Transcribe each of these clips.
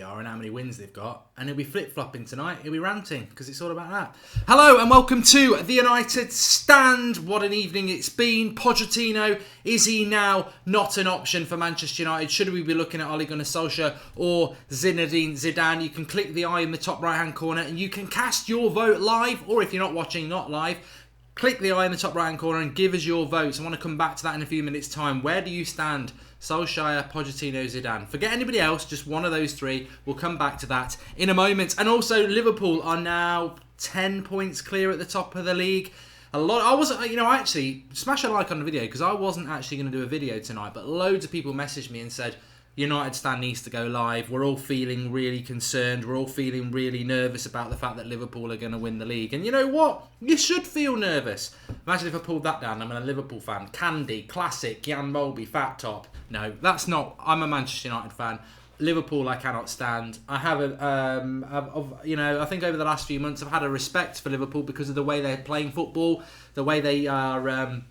they are and how many wins they've got. And he'll be flip-flopping tonight. He'll be ranting because it's all about that. Hello and welcome to the United Stand. What an evening it's been. Pochettino, is he now not an option for Manchester United? Should we be looking at Ole Gunnar Solskjaer or Zinedine Zidane? You can click the eye in the top right-hand corner and you can cast your vote live. Or if you're not watching, not live, click the eye in the top right-hand corner and give us your votes. I want to come back to that in a few minutes' time. Where do you stand? Solskjaer, Pochettino, Zidane. Forget anybody else, just one of those three. We'll come back to that in a moment. And also, Liverpool are now 10 points clear at the top of the league. I actually, smash a like on the video, because I wasn't actually going to do a video tonight, but loads of people messaged me and said, United Stand needs to go live. We're all feeling really concerned. We're all feeling really nervous about the fact that Liverpool are going to win the league. And you know what? You should feel nervous. Imagine if I pulled that down. I'm a Liverpool fan. Candy, classic, Jan Molby, fat top. No, that's not. I'm a Manchester United fan. Liverpool, I cannot stand. I have I think over the last few months, I've had a respect for Liverpool because of the way they're playing football, the way they are.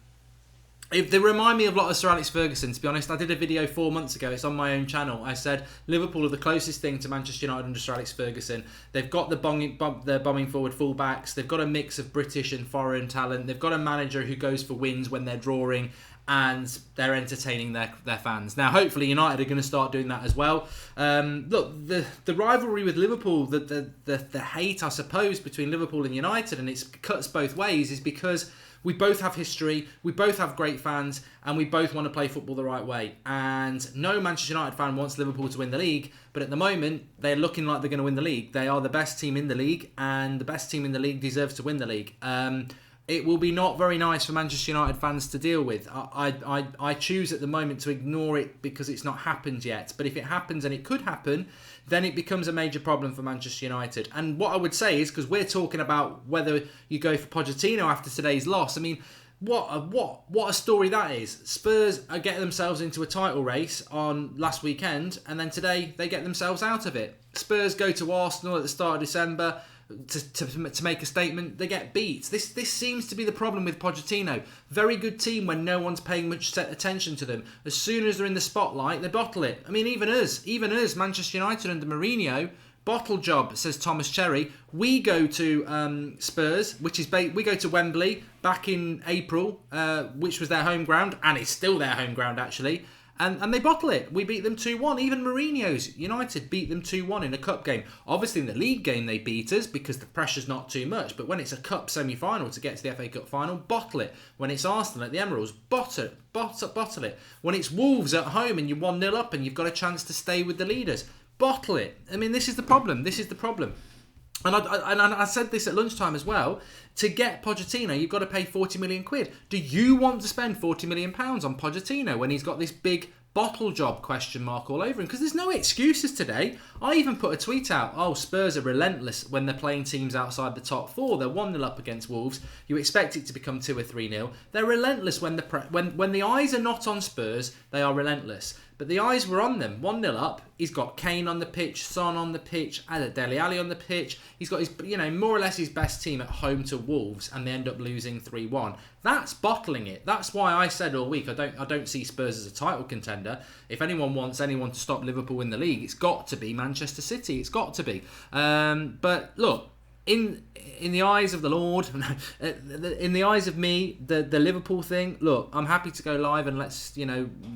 They remind me of a lot of Sir Alex Ferguson, to be honest. I did a video 4 months ago. It's on my own channel. I said Liverpool are the closest thing to Manchester United under Sir Alex Ferguson. They've got the bombing forward fullbacks. They've got a mix of British and foreign talent. They've got a manager who goes for wins when they're drawing, and they're entertaining their fans. Now, hopefully, United are going to start doing that as well. Look, the rivalry with Liverpool, the hate, I suppose, between Liverpool and United, and it cuts both ways, is because we both have history, we both have great fans, and we both want to play football the right way. And no Manchester United fan wants Liverpool to win the league, but at the moment, they're looking like they're going to win the league. They are the best team in the league, and the best team in the league deserves to win the league. It will be not very nice for Manchester United fans to deal with. I choose at the moment to ignore it because it's not happened yet. But if it happens, and it could happen, then it becomes a major problem for Manchester United. And what I would say is, because we're talking about whether you go for Pochettino after today's loss, I mean, what a story that is. Spurs are getting themselves into a title race on last weekend, and then today they get themselves out of it. Spurs go to Arsenal at the start of December to make a statement. They get beat. This seems to be the problem with Pochettino. Very good team when no one's paying much attention to them. As soon as they're in the spotlight, they bottle it. I mean, even us, Manchester United under Mourinho, bottle job, says Thomas Cherry. We go to Spurs, we go to Wembley back in April, which was their home ground, and it's still their home ground actually. And they bottle it. We beat them 2-1. Even Mourinho's United beat them 2-1 in a cup game. Obviously, in the league game, they beat us because the pressure's not too much. But when it's a cup semi-final to get to the FA Cup final, bottle it. When it's Arsenal at the Emeralds, bottle it. When it's Wolves at home and you're 1-0 up and you've got a chance to stay with the leaders, bottle it. I mean, this is the problem. And I said this at lunchtime as well. To get Pochettino, you've got to pay 40 million quid. Do you want to spend 40 million pounds on Pochettino when he's got this big bottle job question mark all over him? Because there's no excuses today. I even put a tweet out. Oh, Spurs are relentless when they're playing teams outside the top four. They're 1-0 up against Wolves. You expect it to become 2 or 3-0. They're relentless when the eyes are not on Spurs. They are relentless. But the eyes were on them. 1-0 up. He's got Kane on the pitch, Son on the pitch, Dele Alli on the pitch. He's got his, more or less his best team at home to Wolves, and they end up losing 3-1. That's bottling it. That's why I said all week I don't see Spurs as a title contender. If anyone wants anyone to stop Liverpool in the league, it's got to be Manchester City. It's got to be. But look, in the eyes of the Lord, in the eyes of me, the Liverpool thing, look, I'm happy to go live and let's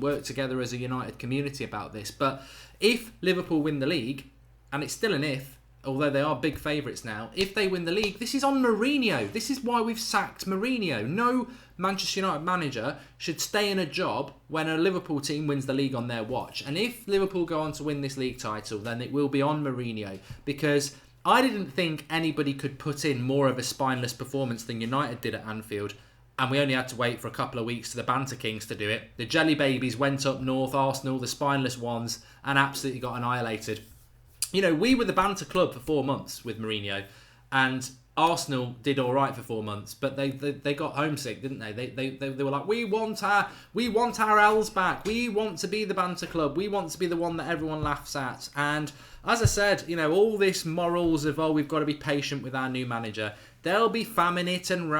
work together as a united community about this. But if Liverpool win the league, and it's still an if, although they are big favourites now, if they win the league, this is on Mourinho. This is why we've sacked Mourinho. No Manchester United manager should stay in a job when a Liverpool team wins the league on their watch. And if Liverpool go on to win this league title, then it will be on Mourinho, because I didn't think anybody could put in more of a spineless performance than United did at Anfield. And we only had to wait for a couple of weeks for the Banter Kings to do it. The Jelly Babies went up north, Arsenal, the spineless ones, and absolutely got annihilated. We were the banter club for 4 months with Mourinho, and Arsenal did all right for 4 months, but they got homesick, didn't they? They were like, we want our L's back. We want to be the banter club. We want to be the one that everyone laughs at. And as I said, all this morals of we've got to be patient with our new manager. They'll be famming it and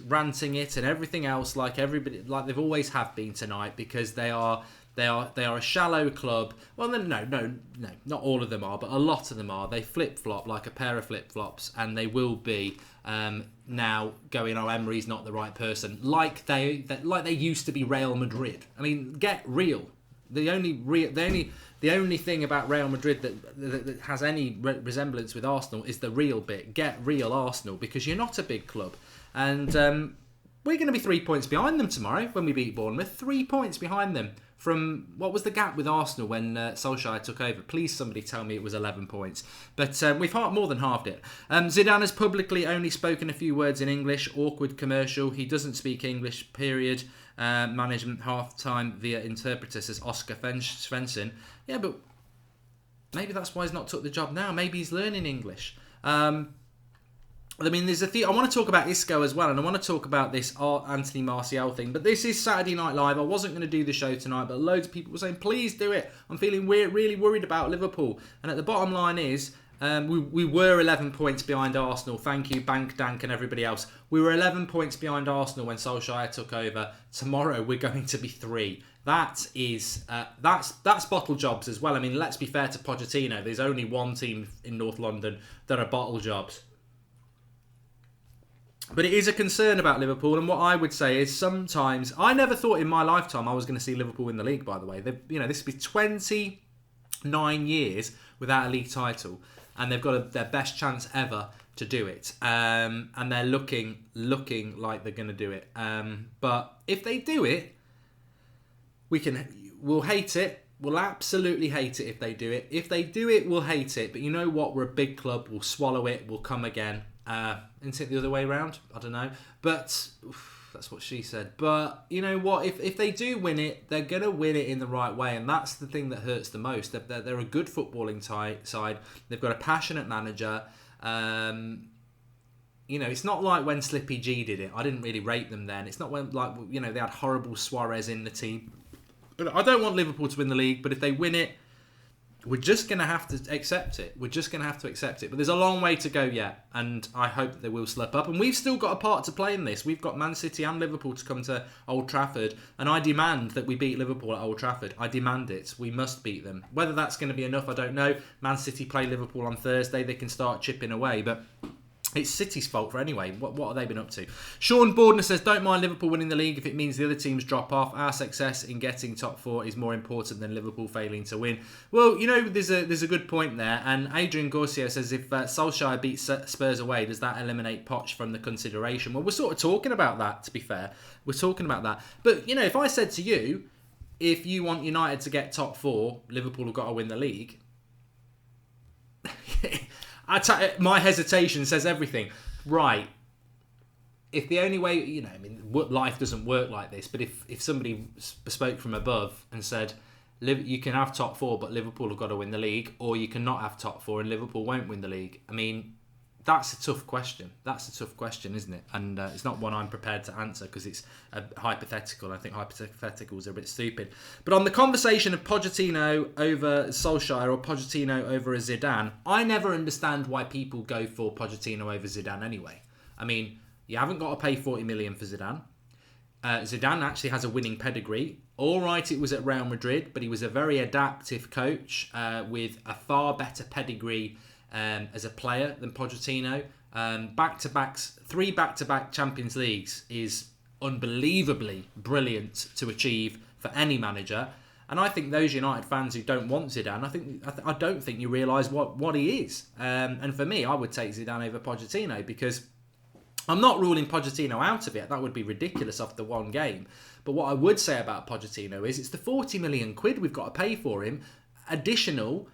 ranting it and everything else like everybody, like they've always have been tonight, because they are They are a shallow club. Well, no, not all of them are, but a lot of them are. They flip-flop like a pair of flip-flops, and they will be now going, oh, Emery's not the right person, like they used to be Real Madrid. I mean, get real. The only thing about Real Madrid that has any resemblance with Arsenal is the real bit. Get real, Arsenal, because you're not a big club. And we're going to be 3 points behind them tomorrow when we beat Bournemouth. 3 points behind them from, what was the gap with Arsenal when Solskjaer took over? Please somebody tell me it was 11 points. But we've more than halved it. Zidane has publicly only spoken a few words in English. Awkward commercial. He doesn't speak English, period. Management half-time via interpreter, says Oscar Svensson. Yeah, but maybe that's why he's not took the job now. Maybe he's learning English. I mean, there's I want to talk about Isco as well, and I want to talk about this Anthony Martial thing. But this is Saturday Night Live. I wasn't going to do the show tonight, but loads of people were saying, please do it. I'm feeling really worried about Liverpool. And at the bottom line is, we were 11 points behind Arsenal. Thank you, Bank Dank and everybody else. We were 11 points behind Arsenal when Solskjaer took over. Tomorrow we're going to be 3. That is that's bottle jobs as well. I mean, let's be fair to Pochettino. There's only one team in North London that are bottle jobs. But it is a concern about Liverpool, and what I would say is sometimes I never thought in my lifetime I was going to see Liverpool win the league. By the way, this will be 29 years without a league title, and they've got their best chance ever to do it. And they're looking like they're going to do it. But if they do it, we'll hate it. We'll absolutely hate it if they do it. If they do it, we'll hate it. But you know what? We're a big club. We'll swallow it. We'll come again. Isn't it the other way around? I don't know. But that's what she said. But you know what? If they do win it, they're going to win it in the right way. And that's the thing that hurts the most. They're a good footballing side. They've got a passionate manager. It's not like when Slippy G did it. I didn't really rate them then. It's not when, they had horrible Suarez in the team. But I don't want Liverpool to win the league. But if they win it, we're just going to have to accept it. But there's a long way to go yet. And I hope that they will slip up. And we've still got a part to play in this. We've got Man City and Liverpool to come to Old Trafford. And I demand that we beat Liverpool at Old Trafford. I demand it. We must beat them. Whether that's going to be enough, I don't know. Man City play Liverpool on Thursday. They can start chipping away. But it's City's fault for anyway. What have they been up to? Sean Bordner says, don't mind Liverpool winning the league if it means the other teams drop off. Our success in getting top 4 is more important than Liverpool failing to win. Well, there's a good point there. And Adrian Garcia says, if Solskjaer beats Spurs away, does that eliminate Poch from the consideration? Well, we're sort of talking about that, to be fair. We're talking about that. But, if I said to you, if you want United to get top 4, Liverpool have got to win the league. My hesitation says everything. Right. If the only way, life doesn't work like this, but if somebody spoke from above and said, you can have top 4, but Liverpool have got to win the league, or you cannot have top 4 and Liverpool won't win the league. I mean, that's a tough question. Isn't it? And it's not one I'm prepared to answer because it's a hypothetical. I think hypotheticals are a bit stupid. But on the conversation of Pochettino over Solskjaer or Pochettino over a Zidane, I never understand why people go for Pochettino over Zidane anyway. I mean, you haven't got to pay 40 million for Zidane. Zidane actually has a winning pedigree. All right, it was at Real Madrid, but he was a very adaptive coach with a far better pedigree as a player than Pochettino. 3 back-to-back Champions Leagues is unbelievably brilliant to achieve for any manager. And I think those United fans who don't want Zidane, I don't think you realise what he is. And for me, I would take Zidane over Pochettino because I'm not ruling Pochettino out of it. That would be ridiculous after one game. But what I would say about Pochettino is it's the 40 million quid we've got to pay for him. Additional.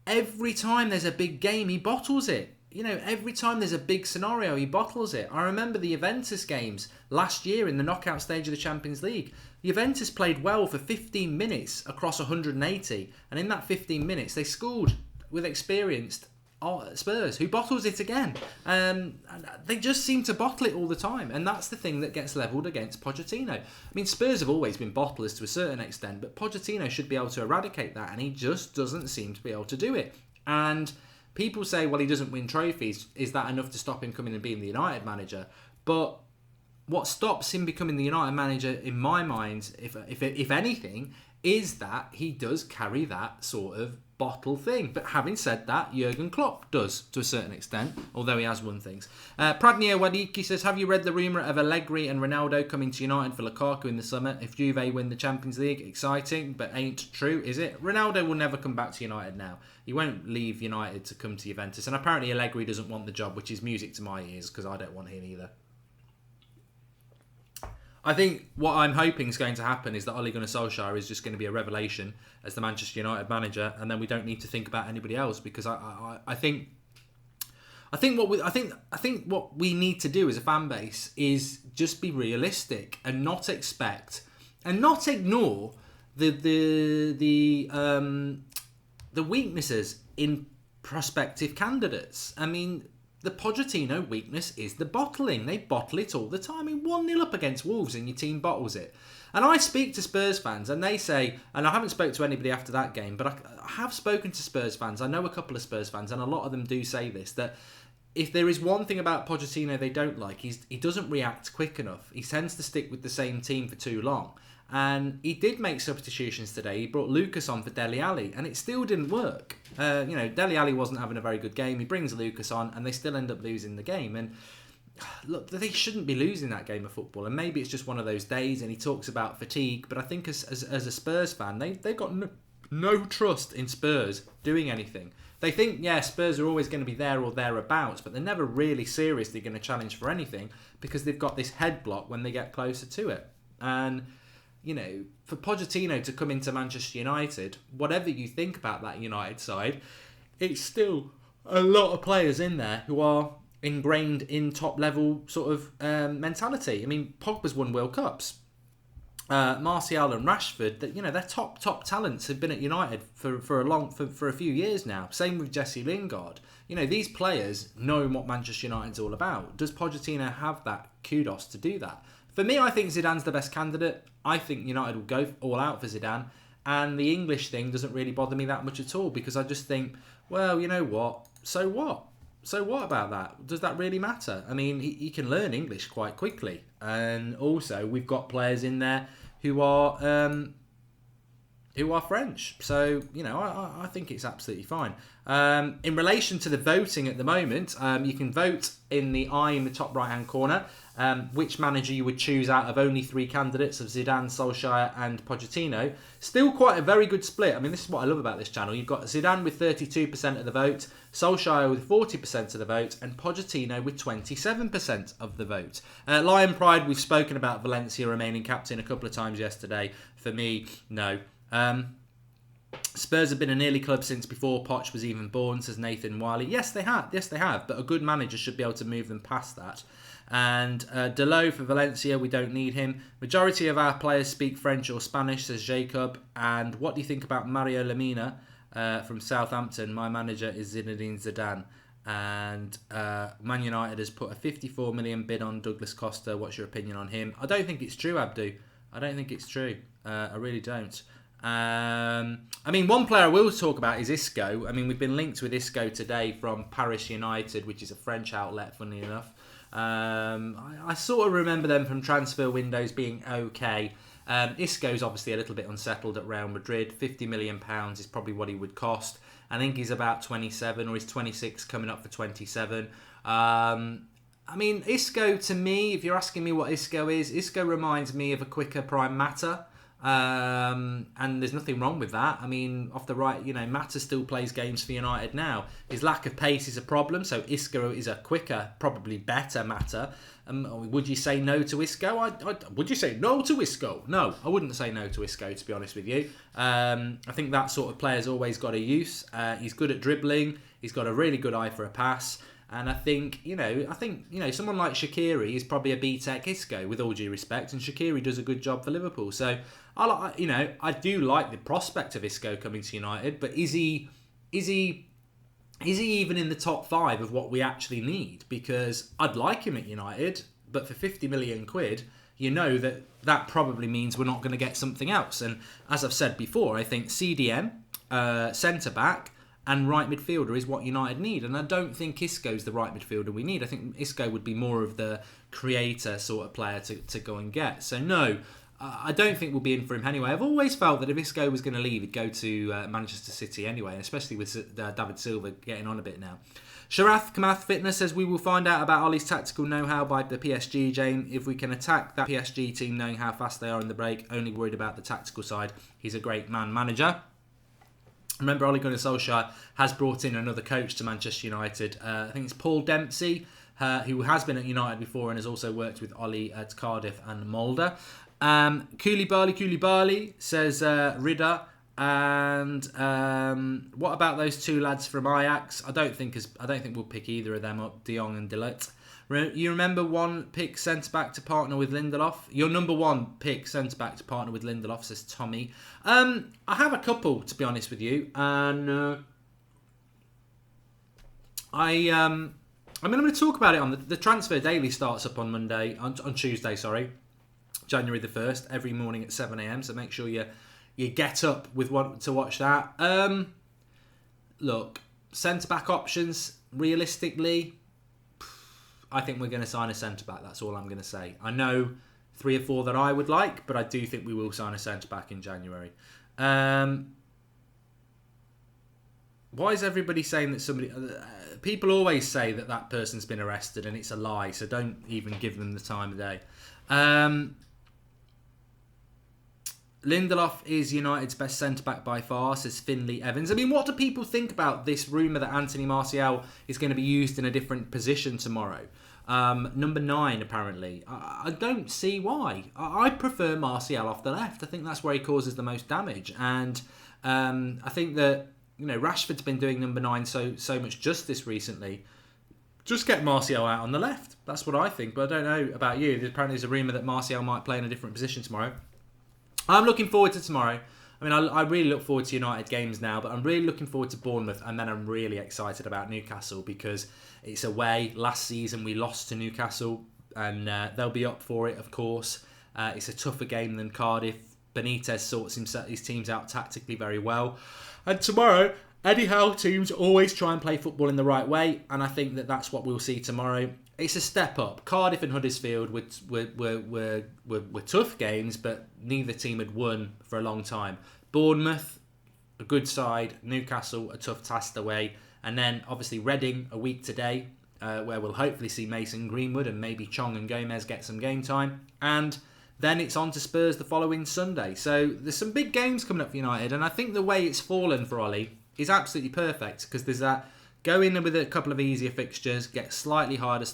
Every time there's a big game, he bottles it. Every time there's a big scenario, he bottles it. I remember the Juventus games last year in the knockout stage of the Champions League. Juventus played well for 15 minutes across 180. And in that 15 minutes, they scored with experienced Spurs, who bottles it again. They just seem to bottle it all the time. And that's the thing that gets levelled against Pochettino. I mean, Spurs have always been bottlers to a certain extent, but Pochettino should be able to eradicate that, and he just doesn't seem to be able to do it. And people say, well, he doesn't win trophies. Is that enough to stop him coming and being the United manager? But what stops him becoming the United manager, in my mind, if anything, is that he does carry that sort of bottle thing. But having said that, Jurgen Klopp does to a certain extent, although he has won things. Pradnio Wadiki says, have you read the rumour of Allegri and Ronaldo coming to United for Lukaku in the summer? If Juve win the Champions League, exciting, but ain't true, is it? Ronaldo will never come back to United now. He won't leave United to come to Juventus. And apparently Allegri doesn't want the job, which is music to my ears, because I don't want him either. I think what I'm hoping is going to happen is that Ole Gunnar Solskjaer is just going to be a revelation as the Manchester United manager, and then we don't need to think about anybody else, because I think what we need to do as a fan base is just be realistic and not expect and not ignore the weaknesses in prospective candidates. I mean, the Pochettino weakness is the bottling. They bottle it all the time. I mean, 1-0 up against Wolves and your team bottles it. And I speak to Spurs fans and they say, and I haven't spoke to anybody after that game, but I have spoken to Spurs fans. I know a couple of Spurs fans, and a lot of them do say this, that if there is one thing about Pochettino they don't like, he doesn't react quick enough. He tends to stick with the same team for too long. And he did make substitutions today. He brought Lucas on for Dele Alli, and it still didn't work. Dele Alli wasn't having a very good game. He brings Lucas on, and they still end up losing the game. And look, they shouldn't be losing that game of football. And maybe it's just one of those days, and he talks about fatigue. But I think as a Spurs fan, they've got no trust in Spurs doing anything. They think, Spurs are always going to be there or thereabouts, but they're never really seriously going to challenge for anything because they've got this head block when they get closer to it. And for Pochettino to come into Manchester United, whatever you think about that United side, it's still a lot of players in there who are ingrained in top-level sort of mentality. I mean, Pogba's won World Cups. Martial and Rashford, their top talents have been at United for a few years now. Same with Jesse Lingard. These players know what Manchester United's all about. Does Pochettino have that kudos to do that? For me, I think Zidane's the best candidate. I think United will go all out for Zidane. And the English thing doesn't really bother me that much at all, because I just think, well, you know what? So what? So what about that? Does that really matter? I mean, he can learn English quite quickly. And also, we've got players in there who are French. So, I think it's absolutely fine. In relation to the voting at the moment, you can vote in the eye in the top right-hand corner which manager you would choose out of only 3 candidates of Zidane, Solskjaer and Pochettino. Still quite a very good split. I mean, this is what I love about this channel. You've got Zidane with 32% of the vote, Solskjaer with 40% of the vote, and Pochettino with 27% of the vote. Lion Pride, we've spoken about Valencia remaining captain a couple of times yesterday. For me, no. Spurs have been an early club since before Poch was even born, says Nathan Wiley. Yes, they have. But a good manager should be able to move them past that. And Delo for Valencia, we don't need him. Majority of our players speak French or Spanish, says Jacob. And what do you think about Mario Lemina from Southampton? My manager is Zinedine Zidane. And Man United has put a 54 million bid on Douglas Costa. What's your opinion on him? I don't think it's true, Abdu. I don't think it's true. I really don't. I mean, one player I will talk about is Isco. I mean, we've been linked with Isco today from Paris United, which is a French outlet, funnily enough. I sort of remember them from transfer windows being okay. Isco's obviously a little bit unsettled at Real Madrid. £50 million is probably what he would cost. I think he's about 27, or he's 26, coming up for 27. I mean, Isco, to me, if you're asking me what Isco is, Isco reminds me of a quicker Prime Mata. And there's nothing wrong with that. I mean, off the right, Mata still plays games for United now. His lack of pace is a problem, so Isco is a quicker, probably better Mata. Would you say no to Isco? Would you say no to Isco? No, I wouldn't say no to Isco, to be honest with you. I think that sort of player's always got a use. He's good at dribbling. He's got a really good eye for a pass. And I think someone like Shaqiri is probably a B-Tech Isco, with all due respect, and Shaqiri does a good job for Liverpool. So I do like the prospect of Isco coming to United, but is he even in the top 5 of what we actually need? Because I'd like him at United, but for 50 million quid, that probably means we're not going to get something else. And as I've said before, I think CDM, centre back, and right midfielder is what United need. And I don't think Isco's the right midfielder we need. I think Isco would be more of the creator sort of player to go and get. So no, I don't think we'll be in for him anyway. I've always felt that if Isco was going to leave, he'd go to Manchester City anyway, especially with David Silva getting on a bit now. Sharath Kamath Fitness says we will find out about Ollie's tactical know-how by the PSG, Jane. If we can attack that PSG team knowing how fast they are in the break, only worried about the tactical side. He's a great manager. Remember, Ole Gunnar Solskjaer has brought in another coach to Manchester United. I think it's Paul Dempsey, who has been at United before and has also worked with Ollie at Cardiff and Mulder. Koulibaly says Ridder. And what about those two lads from Ajax? I don't think we'll pick either of them up, De Jong and De Ligt. You remember one pick centre-back to partner with Lindelof? Your number one pick centre-back to partner with Lindelof, says Tommy. I have a couple, to be honest with you. And I'm going to talk about it on the Transfer Daily starts up on Tuesday, January the 1st, every morning at 7 a.m. So make sure you get up to watch that. Look, centre-back options, realistically, I think we're going to sign a centre-back. That's all I'm going to say. I know 3 or 4 that I would like, but I do think we will sign a centre-back in January. Why is everybody saying that somebody... people always say that person's been arrested and it's a lie, so don't even give them the time of day. Lindelof is United's best centre-back by far, says Finley Evans. I mean, what do people think about this rumour that Anthony Martial is going to be used in a different position tomorrow? Number 9, apparently. I don't see why. I prefer Martial off the left. I think that's where he causes the most damage. And I think that, Rashford's been doing number 9 so much justice recently. Just get Martial out on the left. That's what I think. But I don't know about you. Apparently there's a rumour that Martial might play in a different position tomorrow. I'm looking forward to tomorrow. I mean, I really look forward to United games now, but I'm really looking forward to Bournemouth, and then I'm really excited about Newcastle because it's away. Last season we lost to Newcastle, and they'll be up for it, of course. It's a tougher game than Cardiff. Benitez sorts his teams out tactically very well. And tomorrow, Eddie Howe teams always try and play football in the right way, and I think that's what we'll see tomorrow. It's a step up. Cardiff and Huddersfield were tough games, but neither team had won for a long time. Bournemouth, a good side. Newcastle, a tough task away. And then, obviously, Reading, a week today, where we'll hopefully see Mason Greenwood and maybe Chong and Gomez get some game time. And then it's on to Spurs the following Sunday. So there's some big games coming up for United. And I think the way it's fallen for Ollie is absolutely perfect because there's that... Go in with a couple of easier fixtures, get slightly harder.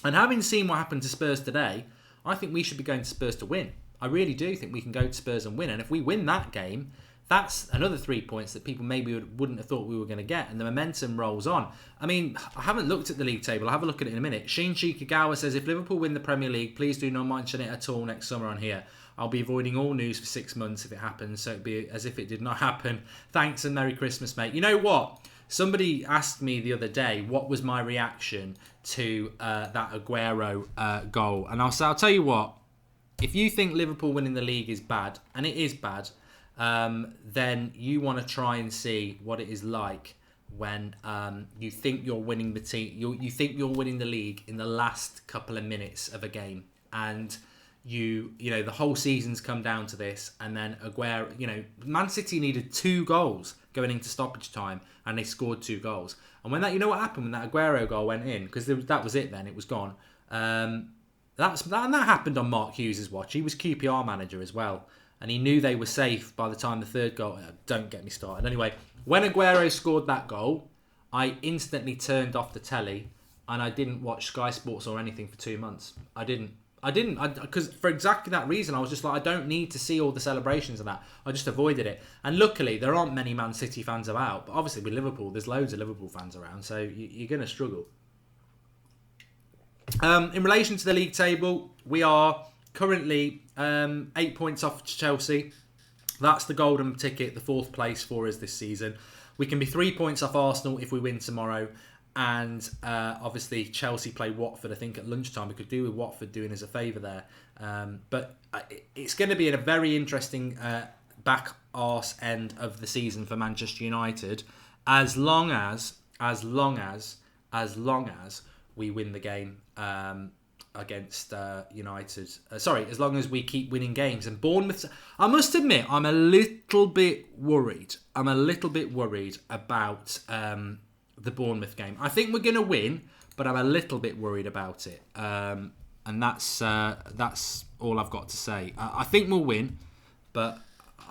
And having seen what happened to Spurs today, I think we should be going to Spurs to win. I really do think we can go to Spurs and win. And if we win that game, that's another 3 points that people maybe wouldn't have thought we were going to get. And the momentum rolls on. I mean, I haven't looked at the league table. I'll have a look at it in a minute. Shinji Kagawa says, if Liverpool win the Premier League, please do not mention it at all next summer on here. I'll be avoiding all news for 6 months if it happens, so it'd be as if it did not happen. Thanks and Merry Christmas, mate. You know what? Somebody asked me the other day what was my reaction to that Aguero goal. And I'll tell you what, if you think Liverpool winning the league is bad, and it is bad, then you want to try and see what it is like when you think you're winning the team. You think you're winning the league in the last couple of minutes of a game, and you know the whole season's come down to this, and then Aguero, Man City needed 2 goals going into stoppage time, and they scored 2 goals. And when that, what happened when that Aguero goal went in? Because that was it. Then it was gone. And that happened on Mark Hughes' watch. He was QPR manager as well, and he knew they were safe by the time the 3rd goal. Don't get me started. Anyway, when Aguero scored that goal, I instantly turned off the telly, and I didn't watch Sky Sports or anything for 2 months. I didn't, because for exactly that reason, I was just like, I don't need to see all the celebrations and that. I just avoided it. And luckily, there aren't many Man City fans about. But obviously, with Liverpool, there's loads of Liverpool fans around, so you're going to struggle. In relation to the league table, we are currently 8 points off Chelsea. That's the golden ticket, the 4th place for us this season. We can be 3 points off Arsenal if we win tomorrow. And obviously Chelsea play Watford, I think, at lunchtime. We could do with Watford doing us a favour there. But it's going to be a very interesting back arse end of the season for Manchester United, as long as we win the game against United. Sorry, as long as we keep winning games. And Bournemouth, I must admit, I'm a little bit worried. I'm a little bit worried about the Bournemouth game. I think we're going to win, but I'm a little bit worried about it. And that's all I've got to say. I think we'll win, but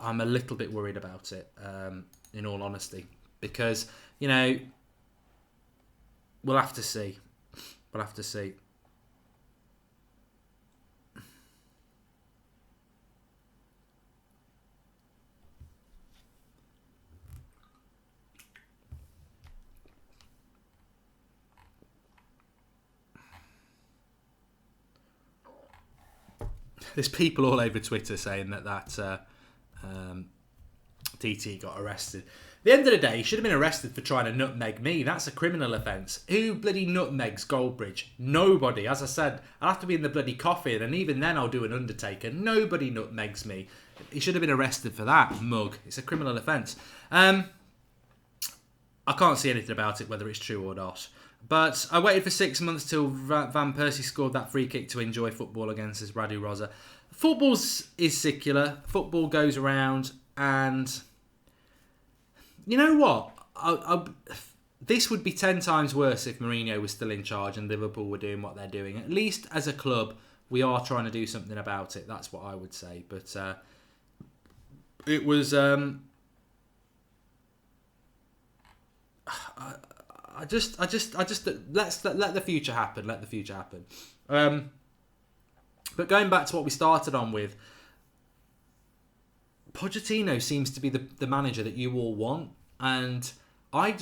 I'm a little bit worried about it, in all honesty. Because, we'll have to see. We'll have to see. There's people all over Twitter saying that DT got arrested. At the end of the day, he should have been arrested for trying to nutmeg me. That's a criminal offence. Who bloody nutmegs Goldbridge? Nobody. As I said, I'll have to be in the bloody coffin, and even then I'll do an Undertaker. Nobody nutmegs me. He should have been arrested for that, mug. It's a criminal offence. I can't see anything about it, whether it's true or not. But I waited for 6 months till Van Persie scored that free kick to enjoy football against his Radu Roza. Football is secular. Football goes around, and you know what? This would be 10 times worse if Mourinho was still in charge and Liverpool were doing what they're doing. At least as a club, we are trying to do something about it. That's what I would say. But it was. I just let's let the future happen. Let the future happen. But going back to what we started on with, Pochettino seems to be the manager that you all want, and I'm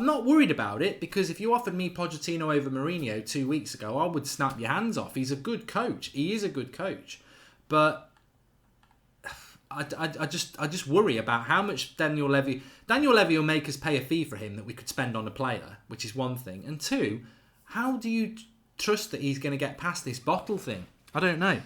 not worried about it, because if you offered me Pochettino over Mourinho 2 weeks ago, I would snap your hands off. He's a good coach. He is a good coach, but I just worry about how much Daniel Levy will make us pay a fee for him that we could spend on a player, which is one thing. And two, how do you trust that he's going to get past this bottle thing? I don't know.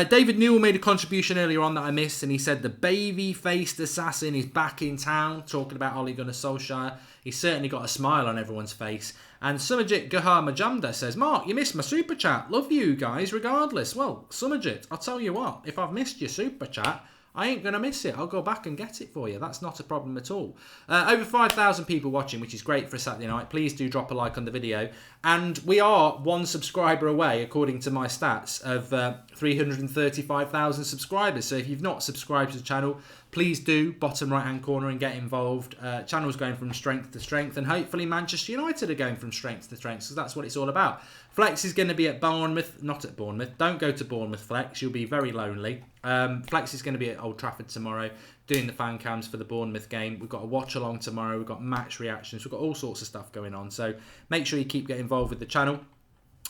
David Newell made a contribution earlier on that I missed, and he said the baby-faced assassin is back in town, talking about Ole Gunnar Solskjaer. He's certainly got a smile on everyone's face. And Sumajit Gahar Majamda says, Mark, you missed my super chat. Love you guys regardless. Well, Sumajit, I'll tell you what, if I've missed your super chat, I ain't going to miss it. I'll go back and get it for you. That's not a problem at all. Over 5,000 people watching, which is great for a Saturday night. Please do drop a like on the video. And we are one subscriber away, according to my stats, of 335,000 subscribers. So if you've not subscribed to the channel, please do, bottom right-hand corner, and get involved. Channel's going from strength to strength, and hopefully Manchester United are going from strength to strength, because that's what it's all about. Flex is going to be at Bournemouth, not at Bournemouth. Don't go to Bournemouth, Flex. You'll be very lonely. Flex is going to be at Old Trafford tomorrow, doing the fan cams for the Bournemouth game. We've got a watch along tomorrow. We've got match reactions. We've got all sorts of stuff going on. So make sure you keep getting involved with the channel.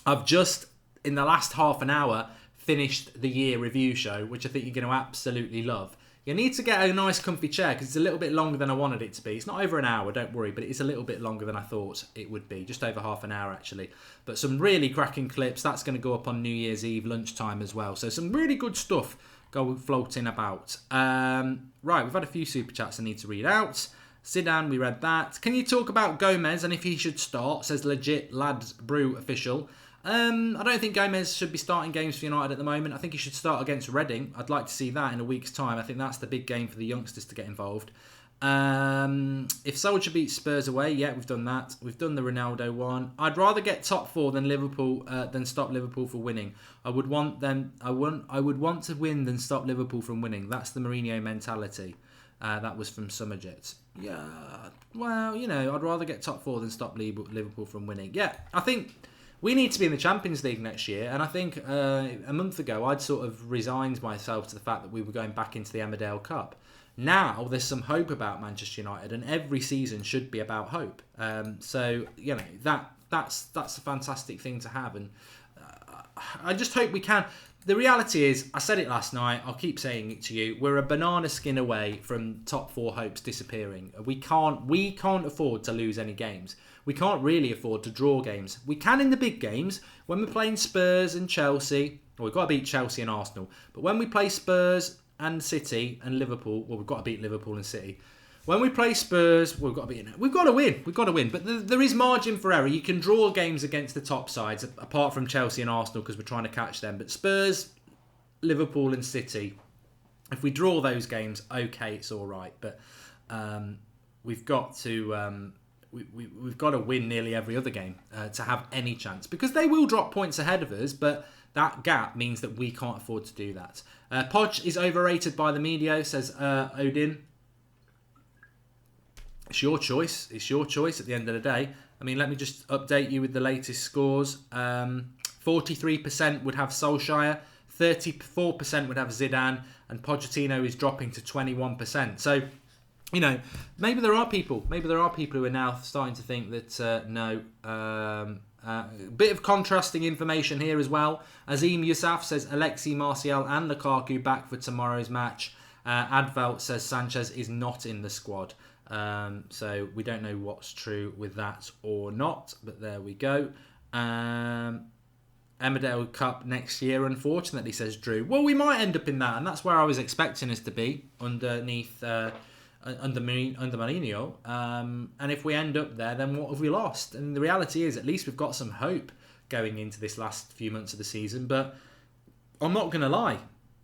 I've just, in the last half an hour, finished the year review show, which I think you're going to absolutely love. You need to get a nice comfy chair, because it's a little bit longer than I wanted it to be. It's not over an hour, don't worry, but it's a little bit longer than I thought it would be. Just over half an hour, actually. But some really cracking clips. That's going to go up on New Year's Eve lunchtime as well. So some really good stuff going floating about. Right, we've had a few super chats I need to read out. Zidane, we read that. Can you talk about Gomez and if he should start, says Legit Lads Brew official. I don't think Gomez should be starting games for United at the moment. I think he should start against Reading. I'd like to see that in a week's time. I think that's the big game for the youngsters to get involved. If Solskjaer beats Spurs away, yeah, we've done that. We've done the Ronaldo one. I'd rather get top four than Liverpool than stop Liverpool from winning. I would want to win than stop Liverpool from winning. That's the Mourinho mentality. That was from Summerjet. Yeah, well, I'd rather get top four than stop Liverpool from winning. Yeah, I think we need to be in the Champions League next year, and I think a month ago I'd sort of resigned myself to the fact that we were going back into the Emmerdale Cup. Now there's some hope about Manchester United, and every season should be about hope. So that's a fantastic thing to have, and I just hope we can. The reality is, I said it last night, I'll keep saying it to you, we're a banana skin away from top four hopes disappearing. We can't afford to lose any games. We can't really afford to draw games. We can in the big games, when we're playing Spurs and Chelsea. Well, we've got to beat Chelsea and Arsenal. But when we play Spurs and City and Liverpool, well, we've got to beat Liverpool and City. when we play Spurs, we've got to be in it. We've got to win. We've got to win. But there is margin for error. You can draw games against the top sides, apart from Chelsea and Arsenal, because we're trying to catch them. But Spurs, Liverpool and City, if we draw those games, okay, it's all right. But we've got to we've got to win nearly every other game to have any chance, because they will drop points ahead of us, but that gap means that we can't afford to do that. Poch is overrated by the media, says Odin. It's your choice. It's your choice at the end of the day. I mean, let me just update you with the latest scores. 43% would have Solskjaer, 34% would have Zidane, and Pochettino is dropping to 21%. So, you know, maybe there are people who are now starting to think that no. Bit of contrasting information here as well. Azim Yousaf says Alexi Martial and Lukaku back for tomorrow's match. Advelt says Sanchez is not in the squad. So we don't know what's true with that or not, but there we go. Emmerdale Cup next year, unfortunately, says Drew. Well, we might end up in that, and that's where I was expecting us to be underneath under Mourinho. And if we end up there, then what have we lost? And the reality is, at least we've got some hope going into this last few months of the season. But I'm not going to lie.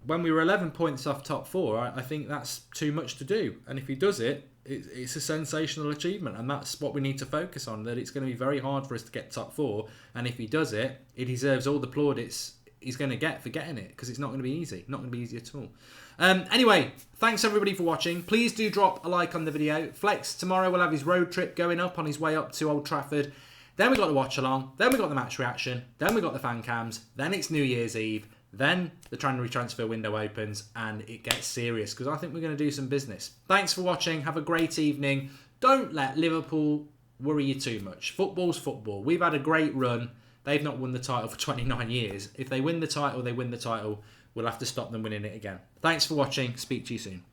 When we were 11 points off top four, I think that's too much to do. And if he does it, it's a sensational achievement. And that's what we need to focus on, that it's going to be very hard for us to get top four. And if he does it, he deserves all the plaudits he's going to get for getting it, because it's not going to be easy. Not going to be easy at all. Anyway, thanks everybody for watching. Please do drop a like on the video. Flex tomorrow will have his road trip going up on his way up to Old Trafford. Then we got the watch along. Then we got the match reaction. Then we got the fan cams. Then it's New Year's Eve. Then the January transfer window opens and it gets serious, because I think we're going to do some business. Thanks for watching. Have a great evening. Don't let Liverpool worry you too much. Football's football. We've had a great run. They've not won the title for 29 years. If they win the title, they win the title. We'll have to stop them winning it again. Thanks for watching. Speak to you soon.